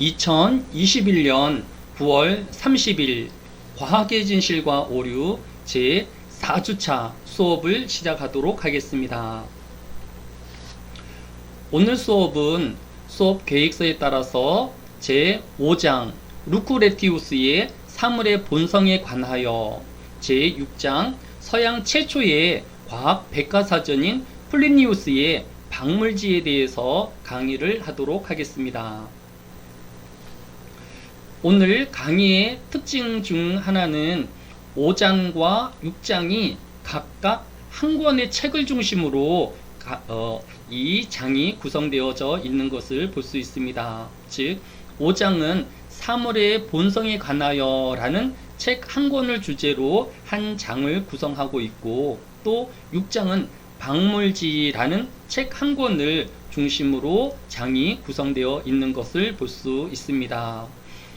2021년 9월 30일 과학의 진실과 오류 제 4주차 수업을 시작하도록 하겠습니다. 오늘 수업은 수업 계획서에 따라서 제 5장 루크레티우스의 사물의 본성에 관하여 제 6장 서양 최초의 과학 백과사전인 플리니우스의 박물지에 대해서 강의를 하도록 하겠습니다. 오늘 강의의 특징 중 하나는 5장과 6장이 각각 한 권의 책을 중심으로 이 장이 구성되어져 있는 것을 볼 수 있습니다. 즉 5장은 사물의 본성에 관하여 라는 책 한 권을 주제로 한 장을 구성하고 있고, 또 6장은 박물지라는 책 한 권을 중심으로 장이 구성되어 있는 것을 볼 수 있습니다.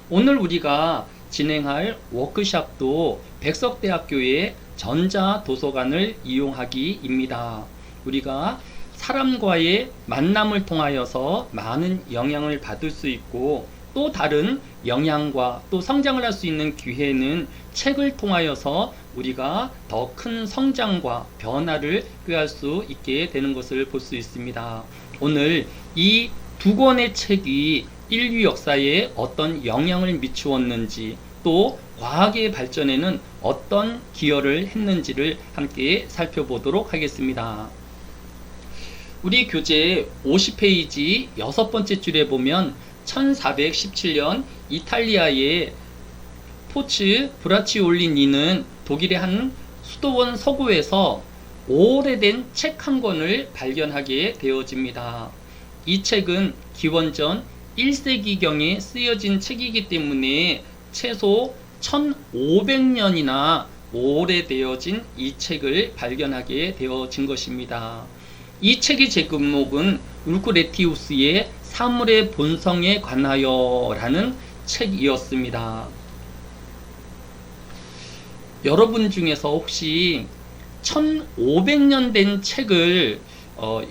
오늘 우리가 진행할 워크샵도 백석대학교의 전자도서관을 이용하기입니다. 우리가 사람과의 만남을 통하여서 많은 영향을 받을 수 있고, 또 다른 영향과 또 성장을 할 수 있는 기회는 책을 통하여서 우리가 더 큰 성장과 변화를 꾀할 수 있게 되는 것을 볼 수 있습니다. 오늘 이 두 권의 책이 인류 역사에 어떤 영향을 미추었는지, 또 과학의 발전에는 어떤 기여를 했는지를 함께 살펴보도록 하겠습니다. 우리 교재 50페이지 6번째 줄에 보면 1417년 이탈리아의 포츠 브라치올리니는 독일의 한 수도원 서구에서 오래된 책 한 권을 발견하게 되어집니다. 이 책은 기원전 1세기경에 쓰여진 책이기 때문에 최소 1500년이나 오래되어진 이 책을 발견하게 되어진 것입니다. 이 책의 제목은 루크레티우스의 사물의 본성에 관하여 라는 책이었습니다. 여러분 중에서 혹시 1500년 된 책을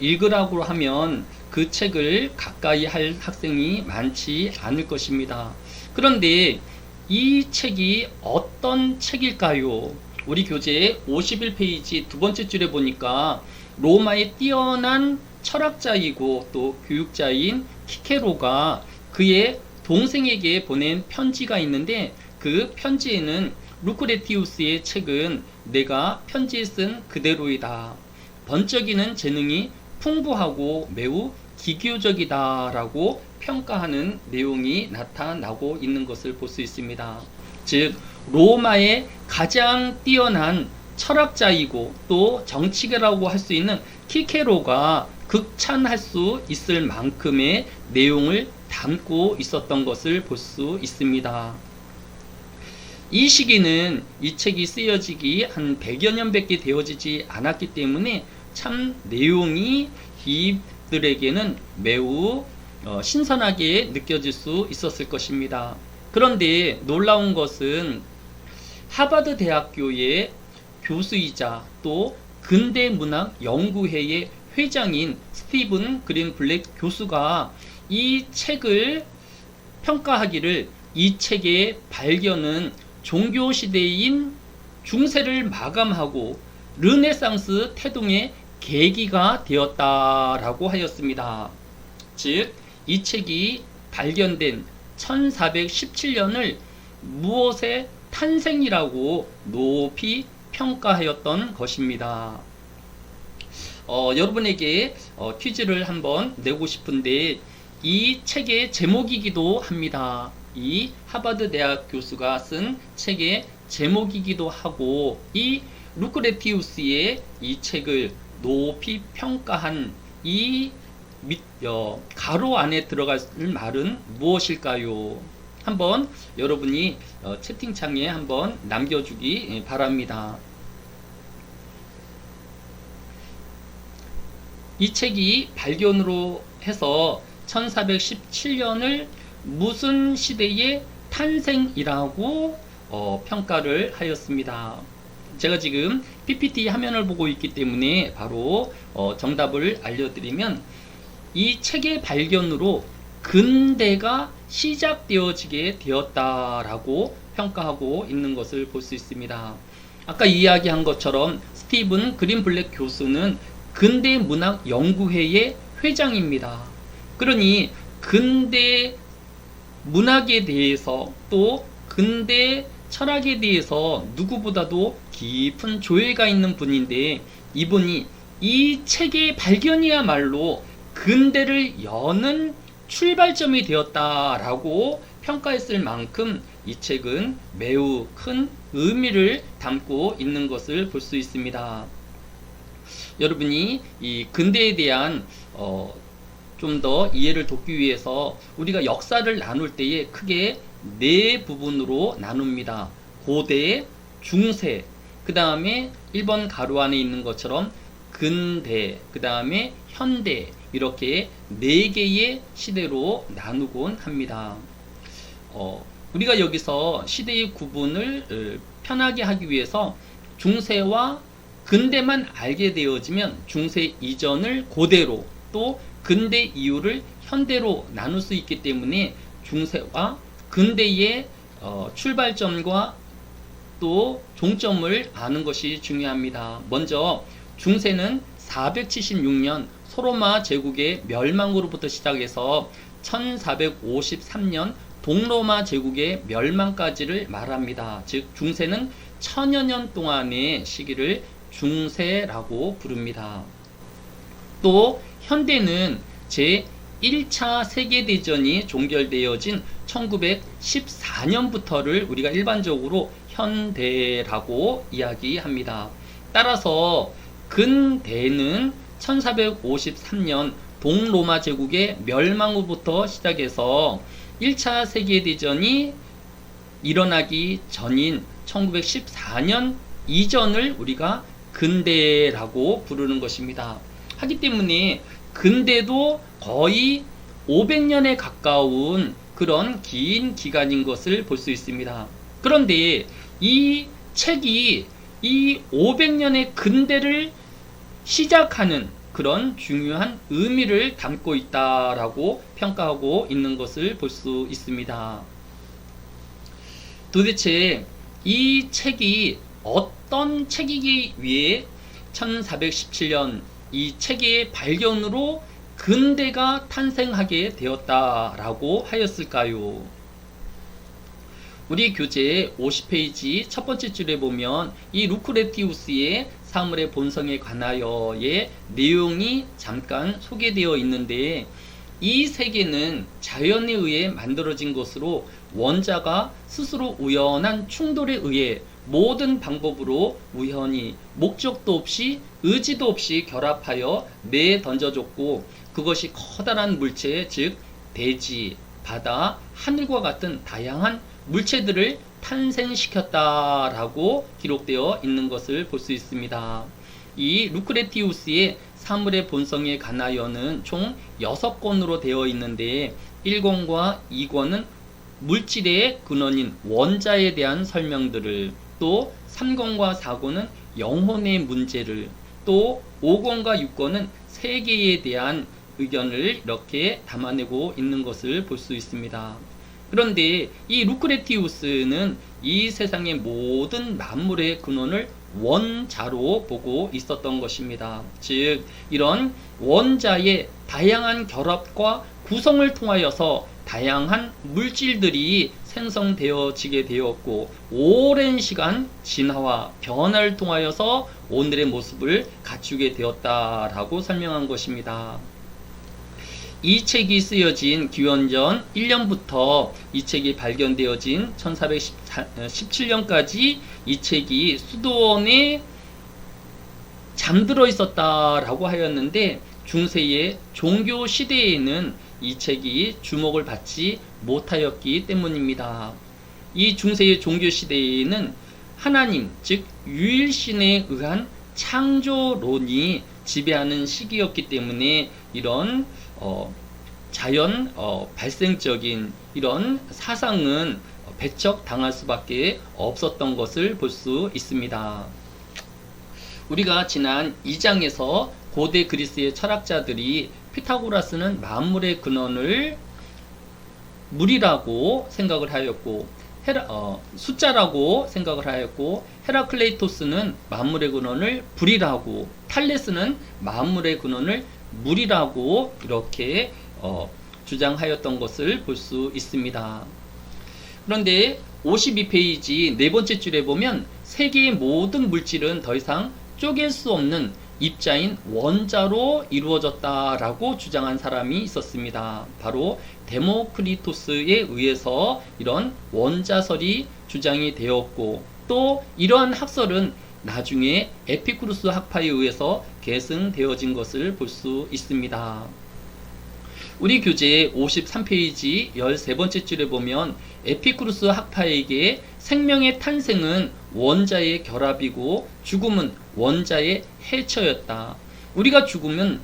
읽으라고 하면 그 책을 가까이 할 학생이 많지 않을 것입니다. 그런데 이 책이 어떤 책일까요? 우리 교재 51페이지 두 번째 줄에 보니까 로마의 뛰어난 철학자이고 또 교육자인 키케로가 그의 동생에게 보낸 편지가 있는데, 그 편지에는 루크레티우스의 책은 내가 편지에 쓴 그대로이다, 번쩍이는 재능이 풍부하고 매우 기교적이다 라고 평가하는 내용이 나타나고 있는 것을 볼 수 있습니다. 즉 로마의 가장 뛰어난 철학자이고 또 정치가라고 할 수 있는 키케로가 극찬할 수 있을 만큼의 내용을 담고 있었던 것을 볼 수 있습니다. 이 시기는 이 책이 쓰여지기 한 100여 년밖에 되어지지 않았기 때문에 참 내용이 이들에게는 매우 신선하게 느껴질 수 있었을 것입니다. 그런데 놀라운 것은 하버드 대학교의 교수이자 또 근대문학연구회의 회장인 스티븐 그린 블랙 교수가 이 책을 평가하기를, 이 책의 발견은 종교시대인 중세를 마감하고 르네상스 태동의 계기가 되었다라고 하였습니다. 즉 이 책이 발견된 1417년을 무엇의 탄생이라고 높이 평가하였던 것입니다. 여러분에게 퀴즈를 한번 내고 싶은데, 이 책의 제목이기도 합니다. 이 하버드 대학 교수가 쓴 책의 제목이기도 하고, 이 루크레티우스의 이 책을 높이 평가한 이 가로 안에 들어갈 말은 무엇일까요? 한번 여러분이 채팅창에 한번 남겨주기 바랍니다. 이 책이 발견으로 해서 1417년을 무슨 시대의 탄생이라고 평가를 하였습니다. 제가 지금 PPT 화면을 보고 있기 때문에 바로 정답을 알려드리면, 이 책의 발견으로 근대가 시작되어지게 되었다라고 평가하고 있는 것을 볼 수 있습니다. 아까 이야기한 것처럼 스티븐 그린블랙 교수는 근대 문학 연구회의 회장입니다. 그러니 근대 문학에 대해서 또 근대 철학에 대해서 누구보다도 깊은 조예가 있는 분인데, 이분이 이 책의 발견이야말로 근대를 여는 출발점이 되었다라고 평가했을 만큼 이 책은 매우 큰 의미를 담고 있는 것을 볼 수 있습니다. 여러분이 이 근대에 대한 좀 더 이해를 돕기 위해서 우리가 역사를 나눌 때에 크게 네 부분으로 나눕니다. 고대, 중세, 그 다음에 1번 가로 안에 있는 것처럼 근대, 그 다음에 현대, 이렇게 네 개의 시대로 나누곤 합니다. 우리가 여기서 시대의 구분을 편하게 하기 위해서 중세와 근대만 알게 되어지면 중세 이전을 고대로, 또 근대 이후를 현대로 나눌 수 있기 때문에 중세와 근대의 출발점과 또 종점을 아는 것이 중요합니다. 먼저 중세는 476년 소로마 제국의 멸망으로부터 시작해서 1453년 동로마 제국의 멸망까지를 말합니다. 즉 중세는 천여 년 동안의 시기를 중세라고 부릅니다. 또 현대는 제1차 세계대전이 종결되어진 1914년부터를 우리가 일반적으로 현대라고 이야기합니다. 따라서 근대는 1453년 동로마 제국의 멸망으로부터 시작해서 1차 세계대전이 일어나기 전인 1914년 이전을 우리가 근대라고 부르는 것입니다. 하기 때문에 근대도 거의 500년에 가까운 그런 긴 기간인 것을 볼 수 있습니다. 그런데 이 책이 이 500년의 근대를 시작하는 그런 중요한 의미를 담고 있다라고 평가하고 있는 것을 볼 수 있습니다. 도대체 이 책이 어떤 책이기 위해 1417년 이 책의 발견으로 근대가 탄생하게 되었다라고 하였을까요? 우리 교재 50페이지 첫 번째 줄에 보면 이 루크레티우스의 사물의 본성에 관하여의 내용이 잠깐 소개되어 있는데, 이 세계는 자연에 의해 만들어진 것으로 원자가 스스로 우연한 충돌에 의해 모든 방법으로 우연히 목적도 없이 의지도 없이 결합하여 내던져졌고, 그것이 커다란 물체, 즉 대지, 바다, 하늘과 같은 다양한 물체들을 탄생시켰다라고 기록되어 있는 것을 볼 수 있습니다. 이 루크레티우스의 사물의 본성에 관하여는 총 6권으로 되어 있는데, 1권과 2권은 물질의 근원인 원자에 대한 설명들을, 또 3권과 4권은 영혼의 문제를, 또 5권과 6권은 세계에 대한 의견을 이렇게 담아내고 있는 것을 볼 수 있습니다. 그런데 이 루크레티우스는 이 세상의 모든 만물의 근원을 원자로 보고 있었던 것입니다. 즉 이런 원자의 다양한 결합과 구성을 통하여서 다양한 물질들이 생성되어지게 되었고, 오랜 시간 진화와 변화를 통하여서 오늘의 모습을 갖추게 되었다라고 설명한 것입니다. 이 책이 쓰여진 기원전 1년부터 이 책이 발견되어진 1417년까지 이 책이 수도원에 잠들어 있었다라고 하였는데, 중세의 종교 시대에는 이 책이 주목을 받지 못하였기 때문입니다. 이 중세의 종교 시대에는 하나님, 즉 유일신에 의한 창조론이 지배하는 시기였기 때문에 이런 자연 발생적인 이런 사상은 배척당할 수밖에 없었던 것을 볼 수 있습니다. 우리가 지난 2장에서 고대 그리스의 철학자들이 피타고라스는 만물의 근원을 물이라고 생각을 하였고, 숫자라고 생각을 하였고, 헤라클레이토스는 만물의 근원을 불이라고, 탈레스는 만물의 근원을 물이라고 이렇게 주장하였던 것을 볼 수 있습니다. 그런데 52페이지 네 번째 줄에 보면 세계의 모든 물질은 더 이상 쪼갤 수 없는 입자인 원자로 이루어졌다라고 주장한 사람이 있었습니다. 바로 데모크리토스에 의해서 이런 원자설이 주장이 되었고, 또 이러한 학설은 나중에 에피쿠루스 학파에 의해서 계승되어진 것을 볼 수 있습니다. 우리 교재 53페이지 13번째 줄에 보면 에피쿠루스 학파에게 생명의 탄생은 원자의 결합이고 죽음은 원자의 해처였다. 우리가 죽으면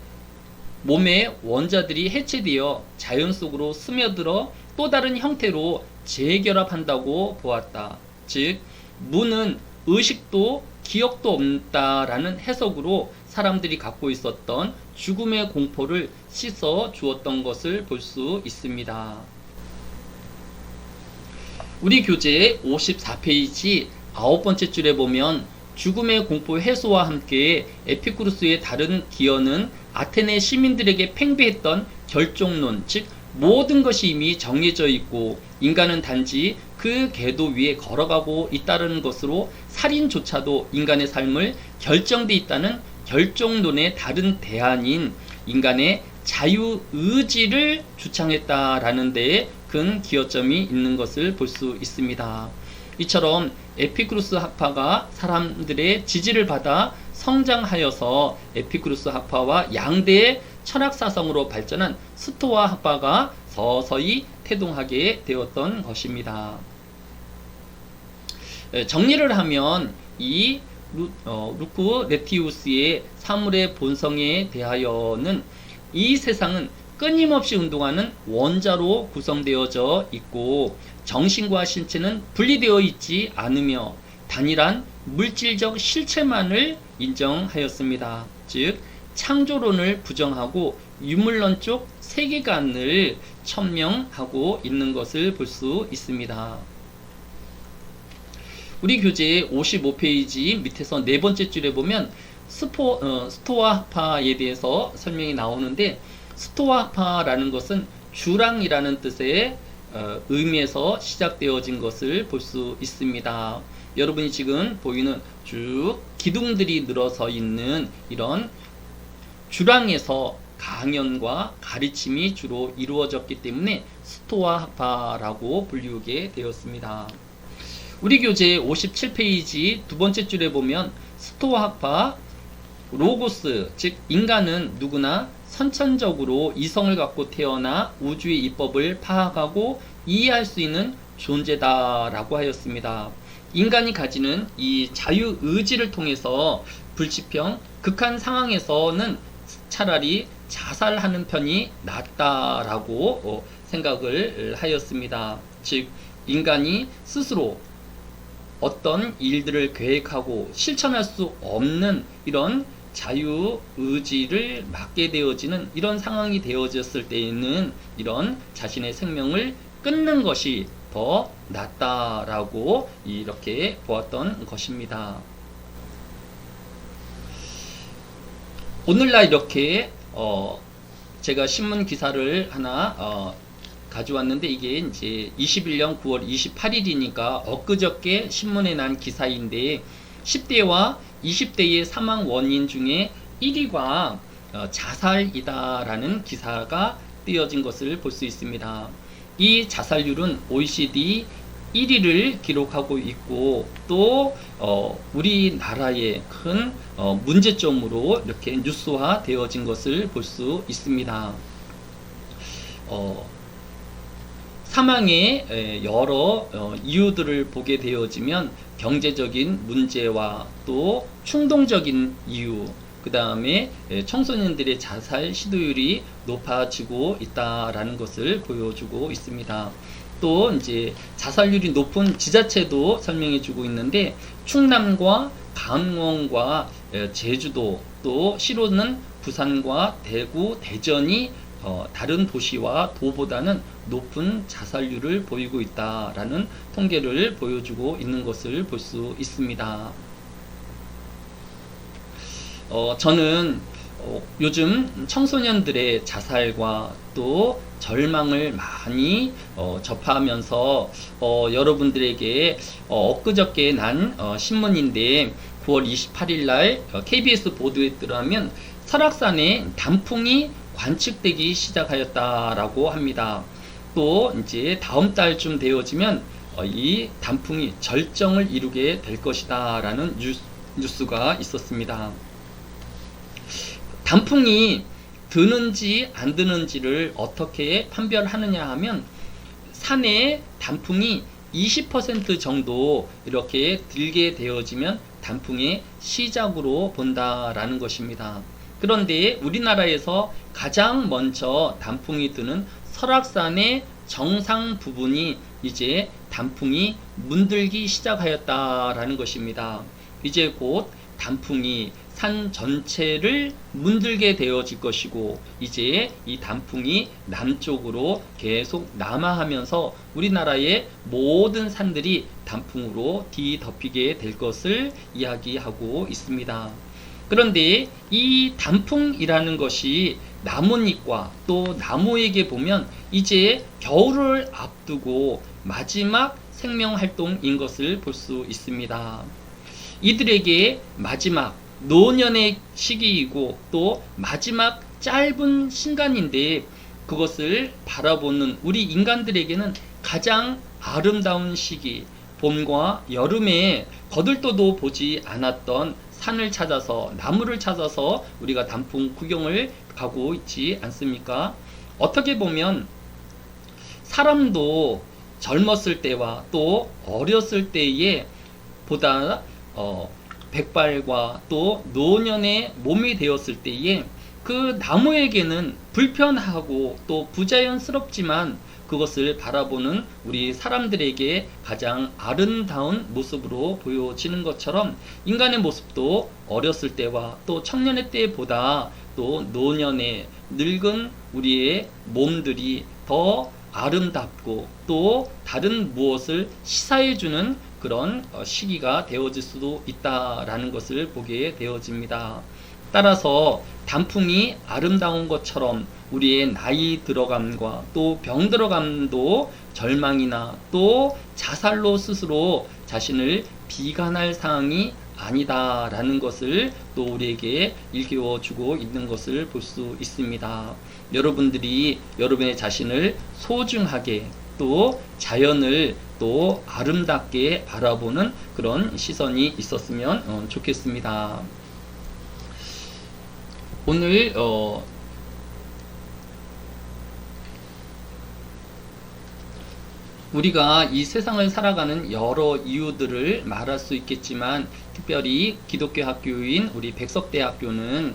몸의 원자들이 해체되어 자연 속으로 스며들어 또 다른 형태로 재결합한다고 보았다. 즉, 무는 의식도 기억도 없다라는 해석으로 사람들이 갖고 있었던 죽음의 공포를 씻어 주었던 것을 볼 수 있습니다. 우리 교재 54페이지 9번째 줄에 보면 죽음의 공포 해소와 함께 에피쿠루스의 다른 기원은 아테네 시민들에게 팽배했던 결종론, 즉 모든 것이 이미 정해져 있고 인간은 단지 그 궤도 위에 걸어가고 있다는 것으로 살인조차도 인간의 삶을 결정돼 있다는 결종론의 다른 대안인 인간의 자유의지를 주창했다라는 데에 큰 기여점이 있는 것을 볼 수 있습니다. 이처럼 에피쿠루스 학파가 사람들의 지지를 받아 성장하여서 에피쿠루스 학파와 양대의 철학사상으로 발전한 스토아 학파가 서서히 태동하게 되었던 것입니다. 정리를 하면 이 루크레티우스의 사물의 본성에 대하여는 이 세상은 끊임없이 운동하는 원자로 구성되어져 있고 정신과 신체는 분리되어 있지 않으며 단일한 물질적 실체만을 인정하였습니다. 즉 창조론을 부정하고 유물론 쪽 세계관을 천명하고 있는 것을 볼 수 있습니다. 우리 교재 55페이지 밑에서 네 번째 줄에 보면 스토아파에 대해서 설명이 나오는데, 스토아파라는 것은 주랑이라는 뜻의 의미에서 시작되어진 것을 볼 수 있습니다. 여러분이 지금 보이는 쭉 기둥들이 늘어서 있는 이런 주랑에서 강연과 가르침이 주로 이루어졌기 때문에 스토아파라고 불리우게 되었습니다. 우리 교재 57페이지 두 번째 줄에 보면 스토아파 로고스, 즉 인간은 누구나 선천적으로 이성을 갖고 태어나 우주의 이법을 파악하고 이해할 수 있는 존재다라고 하였습니다. 인간이 가지는 이 자유의지를 통해서 불치병, 극한 상황에서는 차라리 자살하는 편이 낫다라고 생각을 하였습니다. 즉 인간이 스스로 어떤 일들을 계획하고 실천할 수 없는 이런 자유의지를 맡게 되어지는 이런 상황이 되어졌을 때에는 이런 자신의 생명을 끊는 것이 더 낫다라고 이렇게 보았던 것입니다. 오늘날 이렇게 제가 신문 기사를 하나 가져왔는데, 이게 이제 21년 9월 28일이니까 엊그저께 신문에 난 기사인데, 10대와 20대의 사망 원인 중에 1위가 자살이다라는 기사가 띄어진 것을 볼 수 있습니다. 이 자살률은 OECD 1위를 기록하고 있고, 또 우리나라의 큰 문제점으로 이렇게 뉴스화 되어진 것을 볼 수 있습니다. 사망의 여러 이유들을 보게 되어지면 경제적인 문제와 또 충동적인 이유, 그 다음에 청소년들의 자살 시도율이 높아지고 있다라는 것을 보여주고 있습니다. 또 이제 자살률이 높은 지자체도 설명해 주고 있는데, 충남과 강원과 제주도, 또 시로는 부산과 대구, 대전이 다른 도시와 도보다는 높은 자살률을 보이고 있다라는 통계를 보여주고 있는 것을 볼 수 있습니다. 저는 요즘 청소년들의 자살과 또 절망을 많이 접하면서 여러분들에게 엊그저께 난 신문인데 9월 28일 날 KBS 보도에 따르면 설악산에 단풍이 관측되기 시작하였다라고 합니다. 또 이제 다음 달쯤 되어지면 이 단풍이 절정을 이루게 될 것이다라는 뉴스가 있었습니다. 단풍이 드는지 안 드는지를 어떻게 판별하느냐 하면 산에 단풍이 20% 정도 이렇게 들게 되어지면 단풍의 시작으로 본다라는 것입니다. 그런데 우리나라에서 가장 먼저 단풍이 드는 설악산의 정상 부분이 이제 단풍이 문들기 시작하였다라는 것입니다. 이제 곧 단풍이 산 전체를 문들게 되어질 것이고 이제 이 단풍이 남쪽으로 계속 남하하면서 우리나라의 모든 산들이 단풍으로 뒤덮이게 될 것을 이야기하고 있습니다. 그런데 이 단풍이라는 것이 나뭇잎과 또 나무에게 보면 이제 겨울을 앞두고 마지막 생명활동인 것을 볼 수 있습니다. 이들에게 마지막 노년의 시기이고 또 마지막 짧은 시간인데 그것을 바라보는 우리 인간들에게는 가장 아름다운 시기, 봄과 여름에 거들떠도 보지 않았던 산을 찾아서 나무를 찾아서 우리가 단풍 구경을 가고 있지 않습니까? 어떻게 보면 사람도 젊었을 때와 또 어렸을 때에 보다 백발과 또 노년의 몸이 되었을 때에 그 나무에게는 불편하고 또 부자연스럽지만 그것을 바라보는 우리 사람들에게 가장 아름다운 모습으로 보여지는 것처럼 인간의 모습도 어렸을 때와 또 청년의 때보다 또 노년의 늙은 우리의 몸들이 더 아름답고 또 다른 무엇을 시사해주는 그런 시기가 되어질 수도 있다라는 것을 보게 되어집니다. 따라서 단풍이 아름다운 것처럼 우리의 나이 들어감과 또 병 들어감도 절망이나 또 자살로 스스로 자신을 비관할 상황이 아니다라는 것을 또 우리에게 일깨워주고 있는 것을 볼 수 있습니다. 여러분들이 여러분의 자신을 소중하게 또 자연을 또 아름답게 바라보는 그런 시선이 있었으면 좋겠습니다. 오늘 우리가 이 세상을 살아가는 여러 이유들을 말할 수 있겠지만 특별히 기독교 학교인 우리 백석대학교는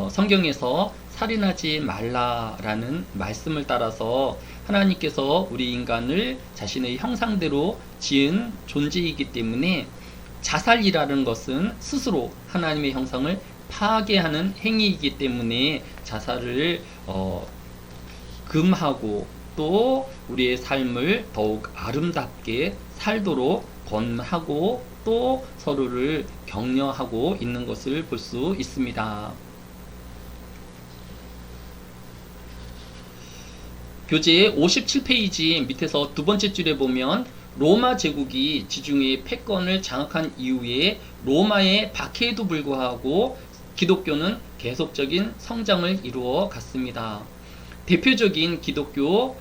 성경에서 살인하지 말라라는 말씀을 따라서 하나님께서 우리 인간을 자신의 형상대로 지은 존재이기 때문에 자살이라는 것은 스스로 하나님의 형상을 파괴하는 행위이기 때문에 자살을 금하고 또 우리의 삶을 더욱 아름답게 살도록 권하고 또 서로를 격려하고 있는 것을 볼 수 있습니다. 교재 57페이지 밑에서 두 번째 줄에 보면 로마 제국이 지중해 패권을 장악한 이후에 로마의 박해에도 불구하고 기독교는 계속적인 성장을 이루어 갔습니다. 대표적인 기독교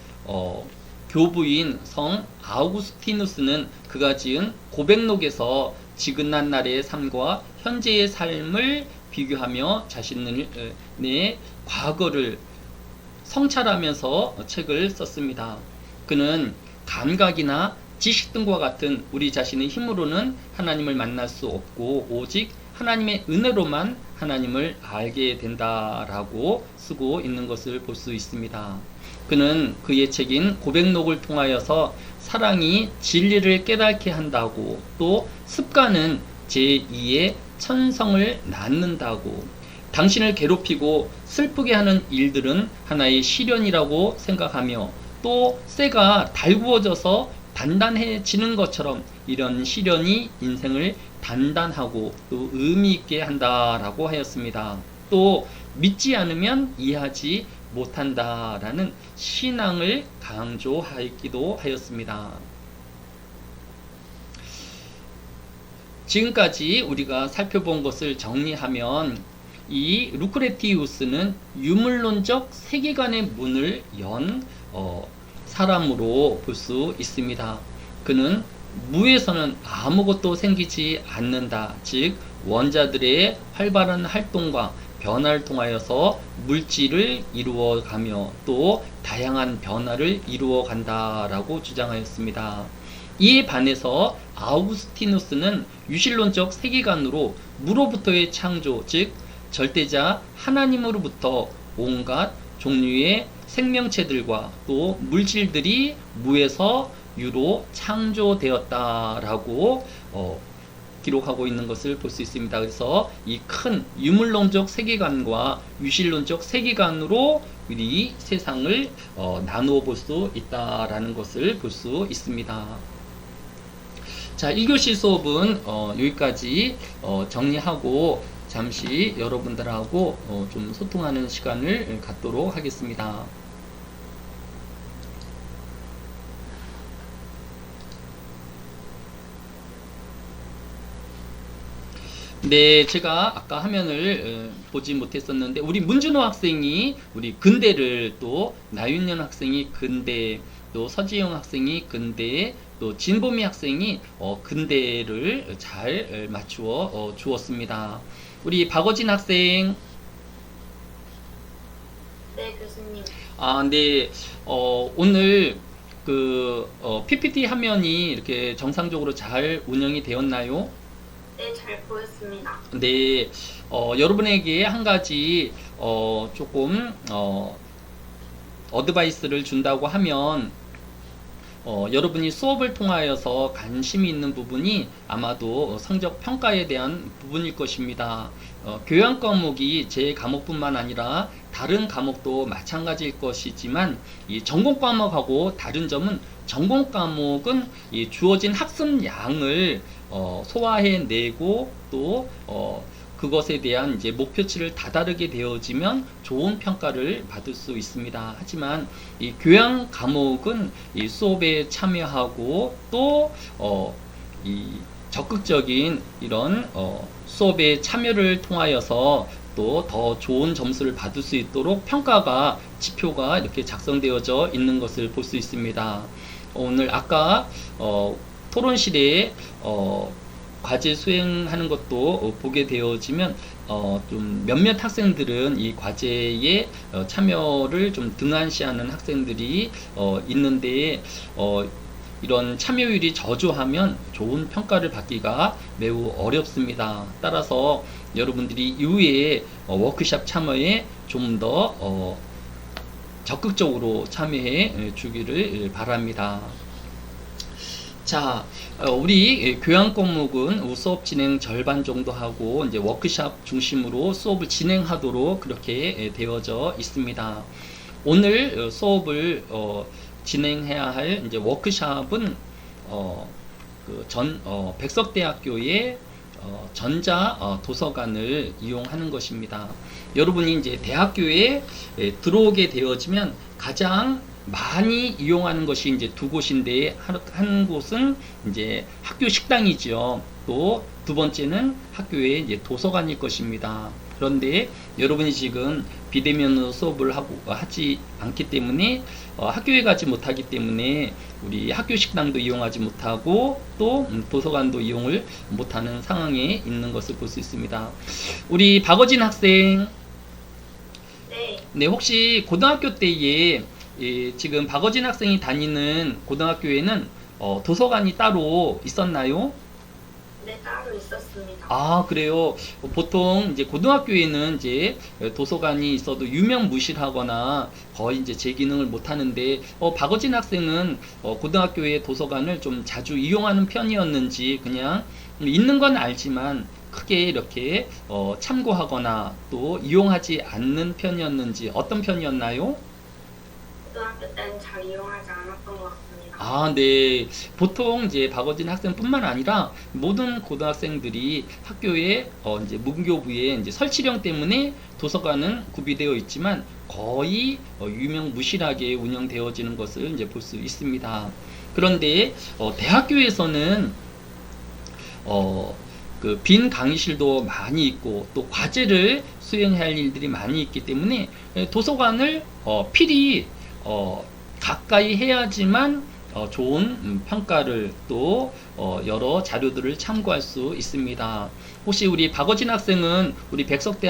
교부인 성 아우구스티누스는 그가 지은 고백록에서 지긋난 날의 삶과 현재의 삶을 비교하며 자신의 과거를 성찰하면서 책을 썼습니다. 그는 감각이나 지식 등과 같은 우리 자신의 힘으로는 하나님을 만날 수 없고 오직 하나님의 은혜로만 하나님을 알게 된다라고 쓰고 있는 것을 볼 수 있습니다. 그는 그의 책인 고백록을 통하여서 사랑이 진리를 깨닫게 한다고 또 습관은 제2의 천성을 낳는다고 당신을 괴롭히고 슬프게 하는 일들은 하나의 시련이라고 생각하며 또 쇠가 달구어져서 단단해지는 것처럼 이런 시련이 인생을 단단하고 또 의미 있게 한다라고 하였습니다. 또 믿지 않으면 이해하지 못한다라는 신앙을 강조하기도 하였습니다. 지금까지 우리가 살펴본 것을 정리하면 이 루크레티우스는 유물론적 세계관의 문을 연 사람으로 볼 수 있습니다. 그는 무에서는 아무것도 생기지 않는다. 즉 원자들의 활발한 활동과 변화를 통하여서 물질을 이루어가며 또 다양한 변화를 이루어간다라고 주장하였습니다. 이에 반해서 아우구스티누스는 유실론적 세계관으로 무로부터의 창조, 즉 절대자 하나님으로부터 온갖 종류의 생명체들과 또 물질들이 무에서 유로 창조되었다라고 기록하고 있는 것을 볼 수 있습니다. 그래서 이 큰 유물론적 세계관과 유실론적 세계관으로 우리 세상을 나누어 볼 수 있다라는 것을 볼 수 있습니다. 자, 1교시 수업은 여기까지 정리하고 잠시 여러분들하고 좀 소통하는 시간을 갖도록 하겠습니다. 네, 제가 아까 화면을 보지 못했었는데 우리 문준호 학생이 우리 근대를, 또 나윤현 학생이 근대, 또 서지영 학생이 근대, 또 진보미 학생이 근대를 잘 맞추어 주었습니다. 우리 박어진 학생. 네, 교수님. 네. 오늘 PPT 화면이 이렇게 정상적으로 잘 운영이 되었나요? 네, 잘 보였습니다. 네. 여러분에게 한 가지 조금 어드바이스를 준다고 하면 여러분이 수업을 통하여서 관심이 있는 부분이 아마도 성적 평가에 대한 부분일 것입니다. 교양 과목이 제 과목뿐만 아니라 다른 과목도 마찬가지일 것이지만 이 전공 과목하고 다른 점은 전공 과목은 이 주어진 학습 양을 소화해내고 또 그것에 대한 이제 목표치를 다다르게 되어지면 좋은 평가를 받을 수 있습니다. 하지만 이 교양 과목은 이 수업에 참여하고 또 이 적극적인 이런 수업에 참여를 통하여서 또 더 좋은 점수를 받을 수 있도록 평가가 지표가 이렇게 작성되어져 있는 것을 볼 수 있습니다. 오늘 아까 토론실에 과제 수행하는 것도 보게 되어지면 좀 몇몇 학생들은 이 과제에 참여를 좀 등한시하는 학생들이 있는데 이런 참여율이 저조하면 좋은 평가를 받기가 매우 어렵습니다. 따라서 여러분들이 이후에 워크숍 참여에 좀 더 적극적으로 참여해 주기를 바랍니다. 자, 우리 교양 과목은 수업 진행 절반 정도 하고 이제 워크숍 중심으로 수업을 진행하도록 그렇게 되어져 있습니다. 오늘 수업을 진행해야 할 이제 워크숍은 백석대학교의 전자 도서관을 이용하는 것입니다. 여러분이 이제 대학교에 들어오게 되어지면 가장 많이 이용하는 것이 이제 두 곳인데, 한 곳은 이제 학교 식당이죠. 또 두 번째는 학교의 이제 도서관일 것입니다. 그런데 여러분이 지금 비대면으로 수업을 하지 않기 때문에 학교에 가지 못하기 때문에 우리 학교 식당도 이용하지 못하고 또 도서관도 이용을 못하는 상황에 있는 것을 볼 수 있습니다. 우리 박어진 학생, 네, 혹시 고등학교 때에 지금 박어진 학생이 다니는 고등학교에는 도서관이 따로 있었나요? 네, 따로 있었습니다. 아, 그래요. 보통 이제 고등학교에는 이제 도서관이 있어도 유명무실하거나 거의 이제 제 기능을 못 하는데, 박어진 학생은 고등학교의 도서관을 좀 자주 이용하는 편이었는지, 그냥 있는 건 알지만 크게 이렇게 참고하거나 또 이용하지 않는 편이었는지 어떤 편이었나요? 고등학교 때는 잘 이용하지 않았던 것 같습니다. 아, 네. 보통 이제 박어진 학생뿐만 아니라 모든 고등학생들이 학교에 이제 문교부에 이제 설치령 때문에 도서관은 구비되어 있지만 거의 유명무실하게 운영되어지는 것을 이제 볼 수 있습니다. 그런데 대학교에서는 그 빈 강의실도 많이 있고 또 과제를 수행해야 할 일들이 많이 있기 때문에 도서관을 필히 가까이 해야지만 좋은 평가를 또 여러 자료들을 참고할 수 있습니다. 혹시 우리 박어진 학생은 우리 백석대학